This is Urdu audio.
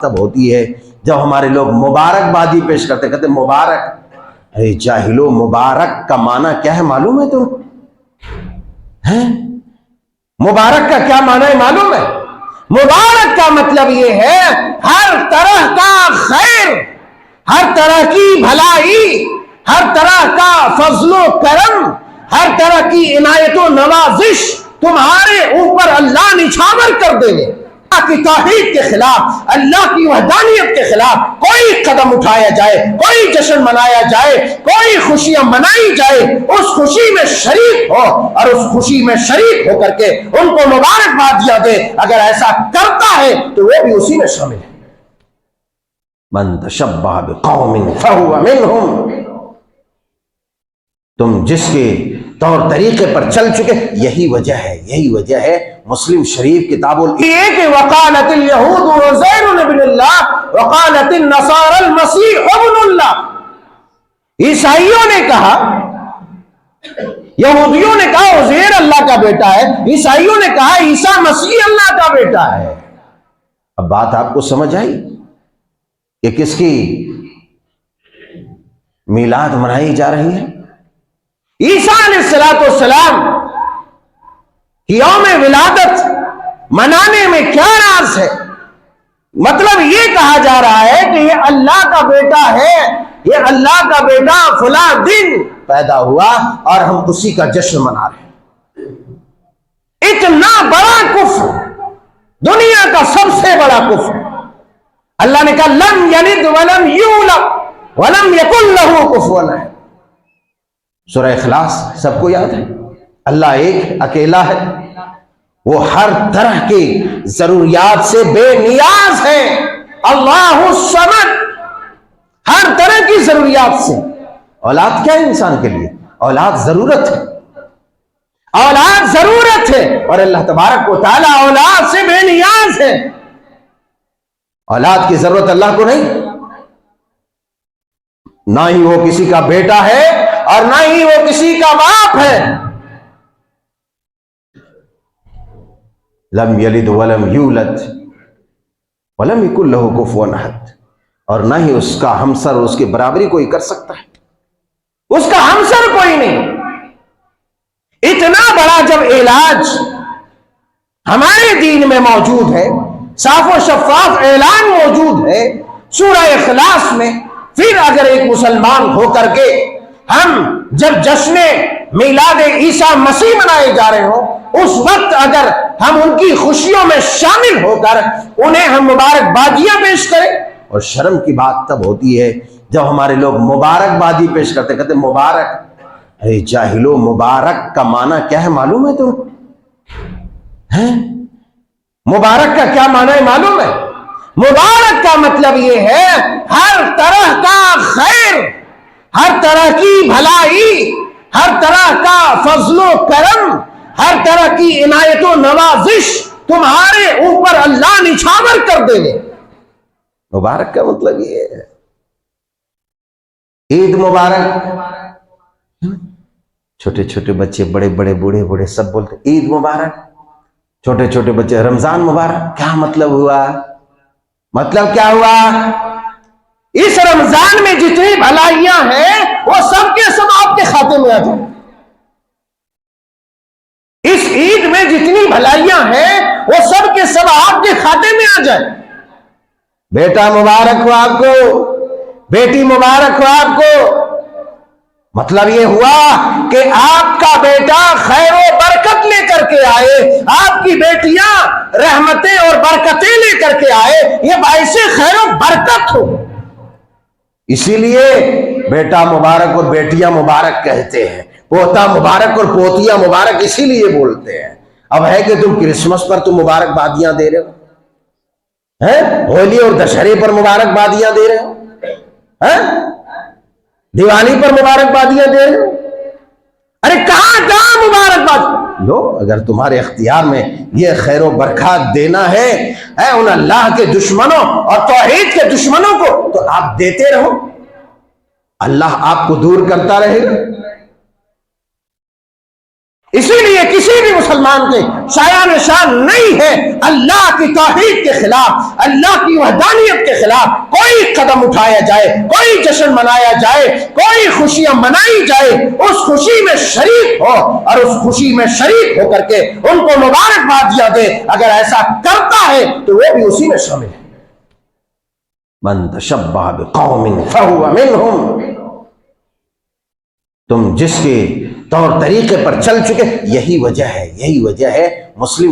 تب ہوتی ہے جب ہمارے لوگ مبارکبادی پیش کرتے، کہتے مبارک. ارے جاہلو، مبارک کا معنی کیا ہے معلوم ہے تم؟ مبارک کا کیا معنی ہے معلوم ہے؟ مبارک کا مطلب یہ ہے ہر طرح کا خیر، ہر طرح کی بھلائی، ہر طرح کا فضل و کرم، ہر طرح کی عنایت و نوازش تمہارے اوپر اللہ نچھاور کر دے گے. اللہ کی توحید کے خلاف، اللہ کی وحدانیت کے خلاف کوئی قدم اٹھایا جائے، کوئی جشن منایا جائے، کوئی خوشیاں منائی جائے، اس خوشی میں شریک ہو اور اس خوشی میں شریک ہو کر کے ان کو مبارکبادیاں دے. اگر ایسا کرتا ہے تو وہ بھی اسی میں شامل ہے. من تشبہ بقوم فہو منہم. تم جس کے طور طریقے پر چل چکے، یہی وجہ ہے مسلم شریف کتاب یہ کہ وقالت الیہود عزیر ابن اللہ وقالت النصارى المسیح ابن اللہ. عیسائیوں نے کہا، یہودیوں نے کہا عزیر اللہ کا بیٹا ہے، عیسائیوں نے کہا عیسیٰ مسیح اللہ کا بیٹا ہے. اب بات آپ کو سمجھ آئی کہ کس کی میلاد منائی جا رہی ہے؟ عیسیٰ علیہ السلام کی یوم ولادت منانے میں کیا راز ہے؟ مطلب یہ کہا جا رہا ہے کہ یہ اللہ کا بیٹا ہے، یہ اللہ کا بیٹا فلاں دن پیدا ہوا اور ہم اسی کا جشن منا رہے ہیں. اتنا بڑا کفر، دنیا کا سب سے بڑا کفر. اللہ نے کہا لم یلد ولم یولد ولم یکن لہ کفوا احد. سورہ اخلاص سب کو یاد ہے. اللہ ایک اکیلا ہے، وہ ہر طرح کی ضروریات سے بے نیاز ہے. اللہ الصمد، ہر طرح کی ضروریات سے. اولاد کیا ہے انسان کے لیے؟ اولاد ضرورت ہے، اولاد ضرورت ہے، اور اللہ تبارک و تعالی اولاد سے بے نیاز ہے. اولاد کی ضرورت اللہ کو نہیں، نہ ہی وہ کسی کا بیٹا ہے اور نہ ہی وہ کسی کا باپ ہے. لم یلد ولم یولد ولم یکن لہ کفوا احد. اور نہ ہی اس کا ہمسر، اس کی برابری کوئی کر سکتا ہے، اس کا ہمسر کوئی نہیں. اتنا بڑا جب علاج ہمارے دین میں موجود ہے، صاف و شفاف اعلان موجود ہے سورہ اخلاص میں، پھر اگر ایک مسلمان ہو کر کے ہم جب جشن میلاد عیسیٰ مسیح منائے جا رہے ہوں، اس وقت اگر ہم ان کی خوشیوں میں شامل ہو کر انہیں ہم مبارکبادیاں پیش کریں. اور شرم کی بات تب ہوتی ہے جب ہمارے لوگ مبارکبادی پیش کرتے، کہتے مبارک. ارے جاہلو، مبارک کا معنی کیا ہے معلوم ہے تم؟ مبارک کا کیا معنی ہے معلوم ہے؟ مبارک کا مطلب یہ ہے ہر طرح کا خیر، ہر طرح کی بھلائی، ہر طرح کا فضل و کرم، ہر طرح کی عنایت و نوازش تمہارے اوپر اللہ نچھاور کر دے گے. مبارک کا مطلب یہ ہے. عید مبارک، چھوٹے چھوٹے بچے، بڑے بڑے، بوڑھے بوڑھے سب بولتے عید مبارک. چھوٹے چھوٹے بچے رمضان مبارک. کیا مطلب ہوا؟ مطلب کیا ہوا؟ اس رمضان میں جتنی بھلائیاں ہیں وہ سب کے سب آپ کے کھاتے میں آ جائیں. اس عید میں جتنی بھلائیاں ہیں وہ سب کے سب آپ کے کھاتے میں آ جائیں. بیٹا مبارک ہو آپ کو، بیٹی مبارک ہو آپ کو. مطلب یہ ہوا کہ آپ کا بیٹا خیر و برکت لے کر کے آئے، آپ کی بیٹیاں رحمتیں اور برکتیں لے کر کے آئے، یہ باعث خیر و برکت ہو. اسی لیے بیٹا مبارک اور بیٹیاں مبارک کہتے ہیں، پوتا مبارک اور پوتیاں مبارک اسی لیے بولتے ہیں. اب ہے کہ تم کرسمس پر تم مبارکبادیاں دے رہے ہو، ہولی اور دشہرے پر مبارکبادیاں دے رہے ہو، دیوالی پر مبارکبادیاں دے رہے ہو. ارے کہاں مبارکباد لو. اگر تمہارے اختیار میں یہ خیر و برکات دینا ہے ان اللہ کے دشمنوں اور توحید کے دشمنوں کو، تو آپ دیتے رہو، اللہ آپ کو دور کرتا رہے گا. اسی لیے کسی بھی مسلمان کے شایان شان نہیں ہے اللہ کی توحید کے خلاف، اللہ کی وحدانیت کے خلاف کوئی قدم اٹھایا جائے، کوئی جشن منایا جائے، کوئی خوشیاں منائی جائے، اس خوشی میں شریک ہو اور اس خوشی میں شریک ہو کر کے ان کو مبارکبادیاں دے۔ اگر ایسا کرتا ہے تو وہ بھی اسی میں شامل ہے۔ من تشبہ بقوم فہو منہم، تم جس کے طور طریقے پر چل چکے، یہی وجہ ہے مسلم